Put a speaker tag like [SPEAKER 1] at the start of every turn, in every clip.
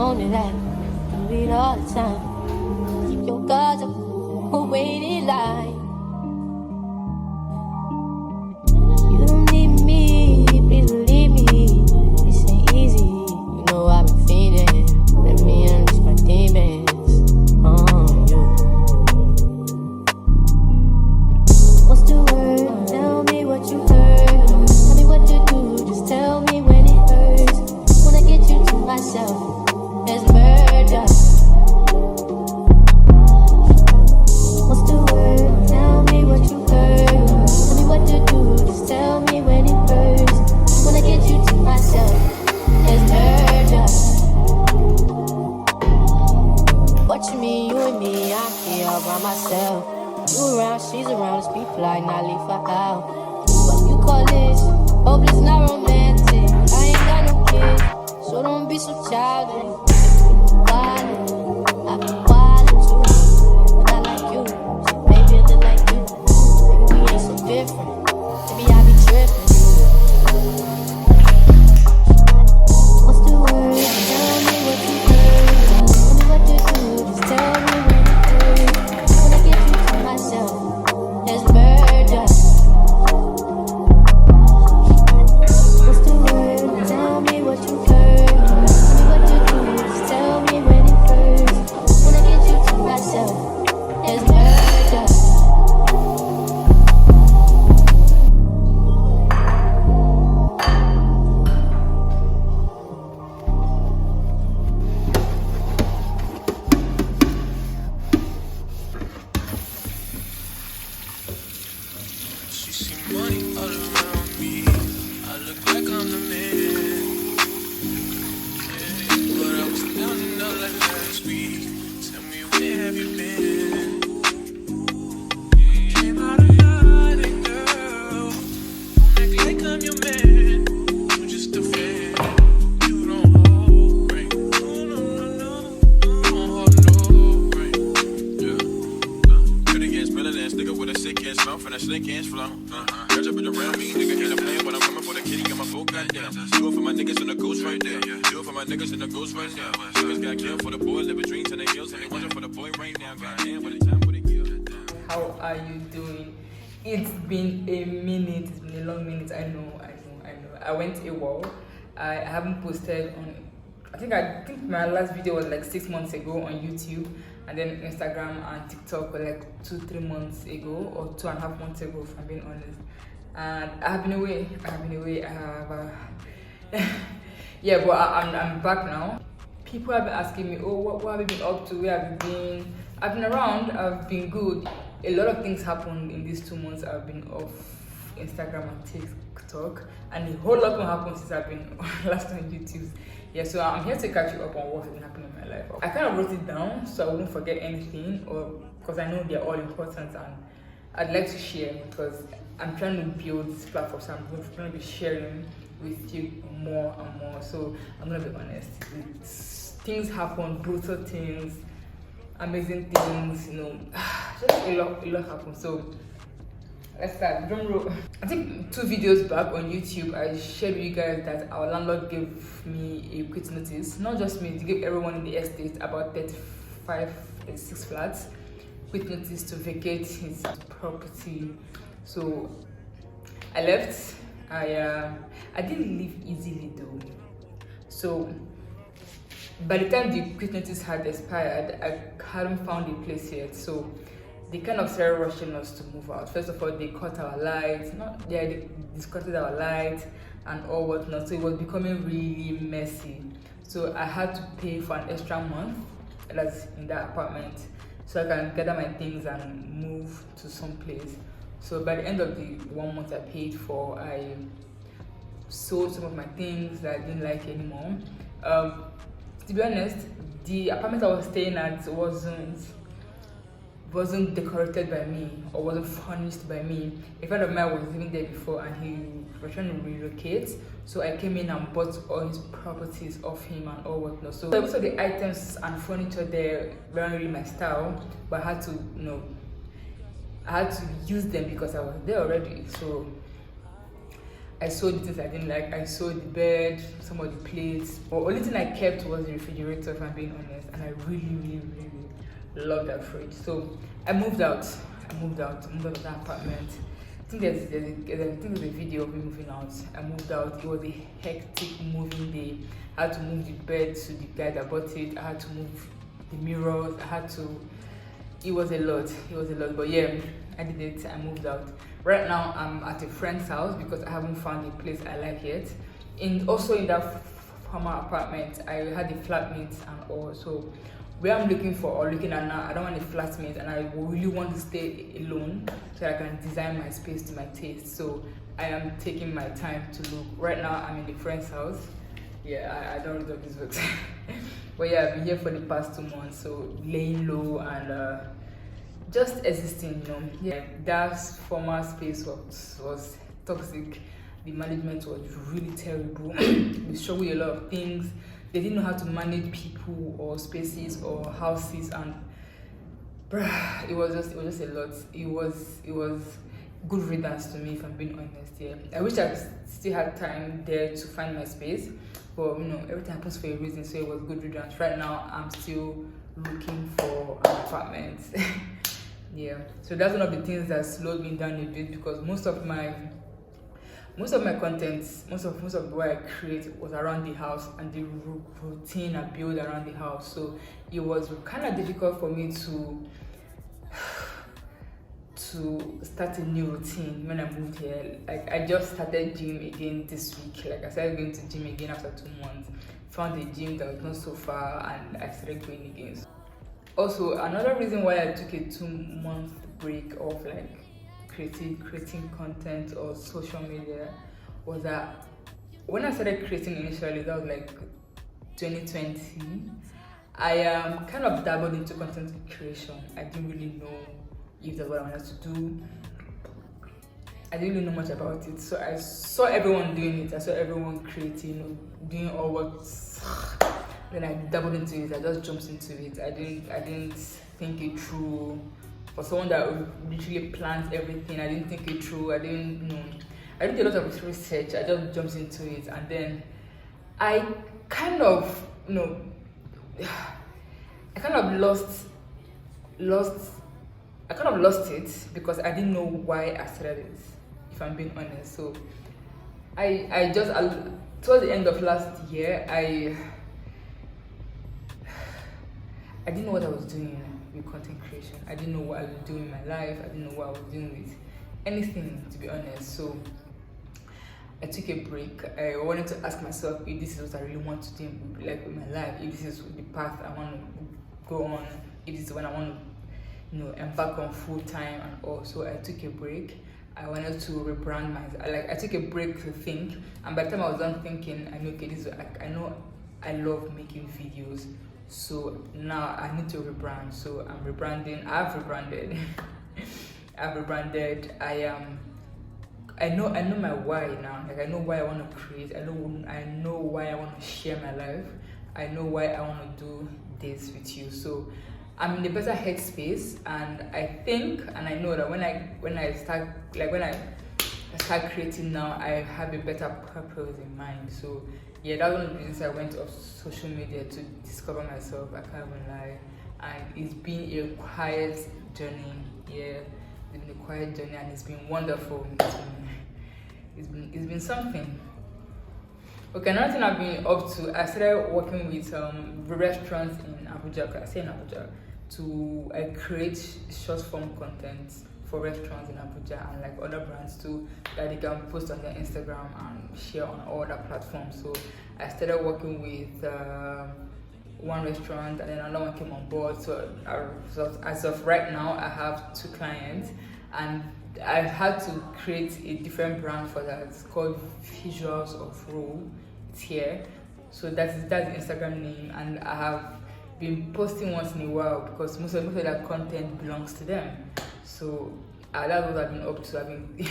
[SPEAKER 1] on it like do it all the time. Keep your guards up, who waiting line. You don't need me, please believe me. This ain't easy, you know I've been feeding. Let me unleash my demons on you. What's the word? Tell me what you heard. Tell me what to do, just tell me when it hurts. Wanna get you to myself, there's murder. What's the word? Tell me what you heard. Tell me what to do, just tell me when it hurts. Wanna get you to myself, there's murder. What you mean, you and me, I'm here all by myself. You around, she's around, let's be fly, not leave her out. What you call this? Hopeless, not romantic. I ain't got no kids, so don't be so childish. Wildin', I be wildin' too. Not like you, so baby, I look like you. Maybe we ain't so different. Maybe I be trippin'. What's the word? Tell me what you heard. Tell me what to do, just tell me when it hurts. Wanna get you to myself, there's murder. What's the word? Tell me what you heard. Tell me what to do, just tell me when it hurts. Wanna get you to myself, there's murder.
[SPEAKER 2] She see money all around me. I look like I'm the man. Yeah, but I was down and out like last week. Tell me, where have you been? Came out of hiding, girl. Don't act like I'm your man. You're just a fan. You don't hold rank. No, no, no, no. You don't hold no rank. Yeah. Pretty ass, villain ass nigga with a sick ass mouth and a slick ass flow. Catch up in around me, nigga, ain't a plan when I'm coming for the kitty, got my full goddamn. Do it for my niggas and the ghost right there. Do it for my niggas and the ghost right now. Niggas got killed for the boy, living dreams in the hills, and they wonder for the boy right now. Goddamn, what a time, what a year.
[SPEAKER 3] How are you doing? It's been a minute, it's been a long minute. I know. I went AWOL. I haven't posted on. I think my last video was like 6 months ago on YouTube, and then Instagram and TikTok were like 2-3 months ago, or 2.5 months ago, if I'm being honest. And I have been away. I have. Yeah, but I'm back now. People have been asking me, oh, what have you been up to? Where have you been? I've been around. I've been good. A lot of things happened in these 2 months. I've been off Instagram and TikTok, and a whole lot more happened since I've been last on YouTube. Yeah, so I'm here to catch you up on what has been happening in my life. I kind of wrote it down so I wouldn't forget anything, or because I know they're all important, and I'd like to share because I'm trying to build this platform. So I'm going to be sharing with you more and more. So I'm going to be honest. Things happen, brutal things, amazing things, you know, just a lot happened. So let's start. Drum roll. I think 2 videos back on YouTube, I shared with you guys that our landlord gave me a quit notice. Not just me, they gave everyone in the estate, about 36 flats, quit notice to vacate his property. So I left. I didn't leave easily though. So by the time the quit notice had expired, I hadn't found a place yet. So they kind of started rushing us to move out. First of all, they cut our lights. They discarded our lights and all whatnot. So it was becoming really messy. So I had to pay for an extra month that's in that apartment, so I can gather my things and move to some place. So by the end of the 1 month I paid for, I sold some of my things that I didn't like anymore. To be honest, the apartment I was staying at wasn't decorated by me or wasn't furnished by me. A friend of mine was living there before and he was trying to relocate. So I came in and bought all his properties off him and all whatnot. So most of the items and furniture there weren't really my style, but I had to, I had to use them because I was there already. So I sold the things I didn't like. I sold the bed, some of the plates. But only thing I kept was the refrigerator, if I'm being honest. And I really loved that fridge. So I moved out. I moved out of that apartment. I think there's a video of me moving out. I moved out. It was a hectic moving day. I had to move the bed to the guy that bought it. I had to move the mirrors. It was a lot. But yeah, I did it. I moved out. Right now, I'm at a friend's house because I haven't found a place I like yet. Also in that former apartment, I had a flatmate and all. So where I'm looking at now, I don't want a flatmate, and I really want to stay alone so I can design my space to my taste. So I am taking my time to look. Right now, I'm in a friend's house. Yeah, I don't read this book. But yeah, I've been here for the past 2 months, so laying low and just existing, Yeah, that former space was toxic. The management was really terrible. We struggled with a lot of things. They didn't know how to manage people or spaces or houses, and it was just a lot. It was good riddance to me, if I'm being honest. Yeah, I wish I still had time there to find my space, but everything happens for a reason. So it was good riddance. Right now, I'm still looking for an apartment. Yeah, so that's one of the things that slowed me down a bit, because most of my content, most of what I create was around the house and the routine I build around the house. So it was kind of difficult for me to start a new routine when I moved here. Like, I just started gym again this week. Like, I started going to gym again after 2 months. Found a gym that was not so far, and I started going again. Also, another reason why I took a 2-month break of like creating content or social media was that when I started creating initially, that was like 2020, I kind of dabbled into content creation. I didn't really know if that's what I wanted to do. I didn't really know much about it, so I saw everyone doing it. I saw everyone creating, doing all what. Then I dabbled into it. I just jumped into it. I didn't think it through. For someone that literally plans everything, I didn't think it through. I did a lot of research. I just jumped into it, and then I kind of lost it because I didn't know why I started it, if I'm being honest. So I just towards the end of last year, I didn't know what I was doing with content creation. I didn't know what I was doing in my life. I didn't know what I was doing with anything, to be honest. So I took a break. I wanted to ask myself if this is what I really want to do, like with my life, if this is the path I want to go on, if this is when I want to embark on full time and all. So I took a break. I wanted to rebrand myself. I took a break to think, and by the time I was done thinking, I knew, okay, I know I love making videos. So now I need to rebrand. So I'm rebranding. I've rebranded. I know my why now. Like, I know why I want to create. I know why I want to share my life. I know why I want to do this with you. So I'm in a better headspace, and I think, and I know that when I start creating now, I have a better purpose in mind. So yeah, that's one of the reasons I went off social media, to discover myself. I can't even lie. And it's been a quiet journey. Yeah, it's been a quiet journey, and it's been wonderful. It's been something. Okay, another thing I've been up to, I started working with restaurants in Abuja. I say in Abuja, to create short form content for restaurants in Abuja and like other brands too, that they can post on their Instagram and share on all other platforms. So I started working with one restaurant, and then another one came on board. So as of right now, I have 2 clients, and I've had to create a different brand for that. It's called Visuals of Rule. It's here. So that's the Instagram name, and I have been posting once in a while because most of that content belongs to them. So that's what I've been up to. I've been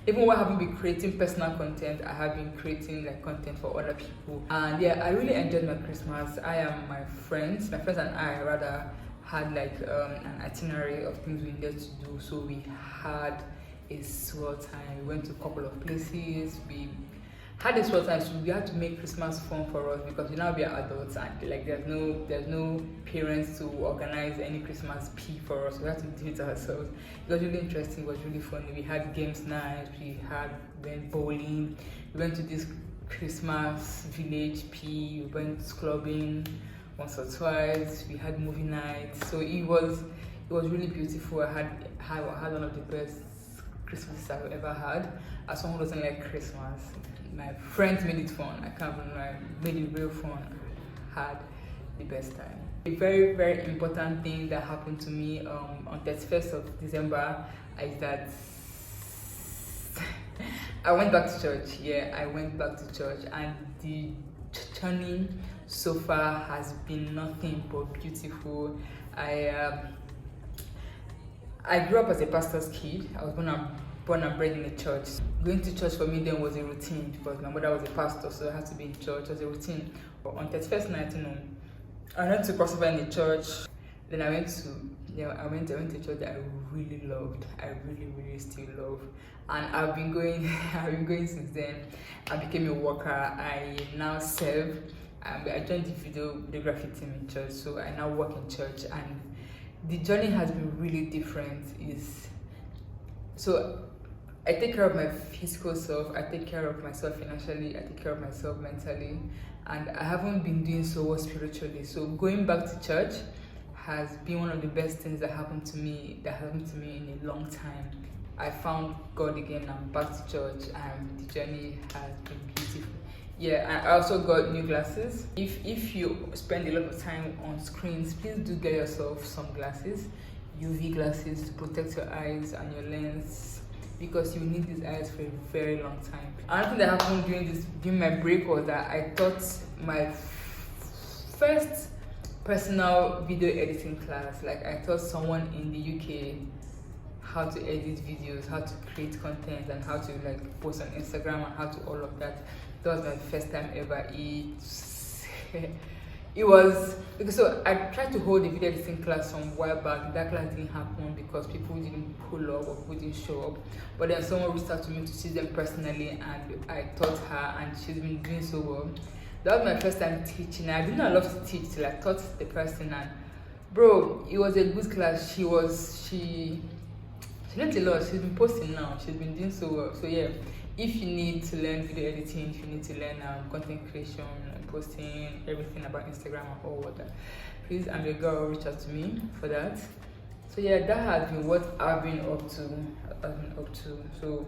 [SPEAKER 3] even when I haven't been creating personal content, I have been creating like content for other people. And yeah, I really enjoyed my Christmas. My friends and I rather had like an itinerary of things we needed to do. So we had a swell time. We went to a couple of places. We had a swell time, so we had to make Christmas fun for us because we now be adults and like there's no parents to organize any Christmas pee for us. We had to do it ourselves. It was really interesting. It was really funny. We had games night. We went bowling. We went to this Christmas village pee. We went clubbing once or twice. We had movie nights. So it was really beautiful. I had one of the best Christmases I've ever had. As someone who doesn't like Christmas, my friends made it fun. I can't even lie, made it real fun. I had the best time. A very, very important thing that happened to me on 31st of December is that I went back to church. Yeah, I went back to church, and the journey so far has been nothing but beautiful. I grew up as a pastor's kid. I was born and bred in a church. Going to church for me then was a routine because my mother was a pastor, so I had to be in church. It was a routine. But on 31st night, I went to crossover in the church. Then I went to church that I really loved. I really still love. And I've been going since then. I became a worker. I now serve. I joined the videography team in church, so I now work in church, and the journey has been really different. So I take care of my physical self, I take care of myself financially, I take care of myself mentally, and I haven't been doing so well spiritually. So going back to church has been one of the best things that happened to me in a long time. I found God again. I'm back to church, and the journey has been beautiful. Yeah, I also got new glasses. If you spend a lot of time on screens, please do get yourself some glasses, UV glasses, to protect your eyes and your lens, because you need these eyes for a very long time. Another thing that happened during my break was that I taught my first personal video editing class. Like, I taught someone in the UK how to edit videos, how to create content, and how to like post on Instagram, and how to all of that. That was my first time ever. It was because, so I tried to hold a video editing class some while back. That class didn't happen because people didn't pull up or people didn't show up. But then someone reached out to me to see them personally, and I taught her, and she's been doing so well. That was my first time teaching. I didn't know I love to teach till I taught the person, and bro, it was a good class. She learned a lot. She's been posting now. She's been doing so well. So yeah, if you need to learn video editing, if you need to learn content creation, posting, everything about Instagram and all that, please, I'm your girl, reach out to me for that. So yeah, that has been what I've been up to. So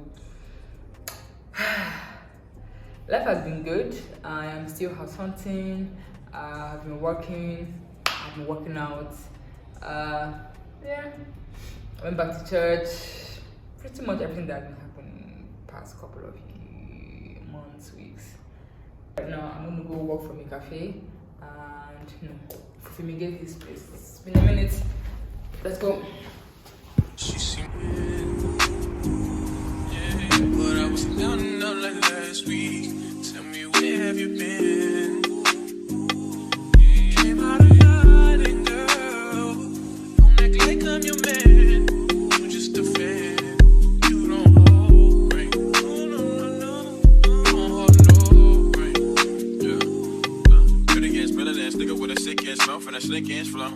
[SPEAKER 3] life has been good. I am still house hunting. I've been working. I've been working out. Yeah, I went back to church. Pretty much everything that has been happening past couple of months, weeks. Right now, I'm gonna go work from a cafe and fumigate this place. It's been a minute. Let's go.
[SPEAKER 2] She seemed, yeah, but I was down and out like last week. Tell me, where have you been? Came out of hiding, girl. Don't act like I'm your man. You're just a fan. You don't hold right. No. Don't hold no right. Yeah. Pretty ass, better ass nigga with a sick ass mouth and a slick ass flow.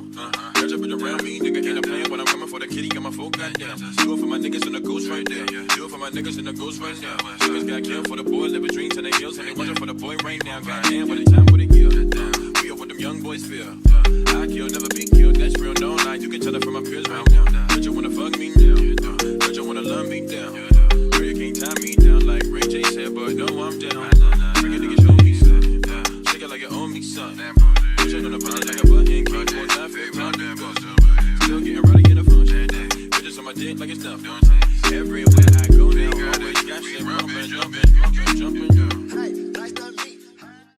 [SPEAKER 2] Catch up with around me, nigga, ain't a plan when I'm coming for the kitty, got my full goddamn. Do it for my niggas and the ghost right there. Do it for my niggas and the ghost right now. Niggas got killed for the boy, living dreams in the hills, and they watching for the boy right now. Goddamn, what a time, what a year. We are what them young boys feel. I kill, never be killed, that's real, no lie. You can tell it from my peers right now.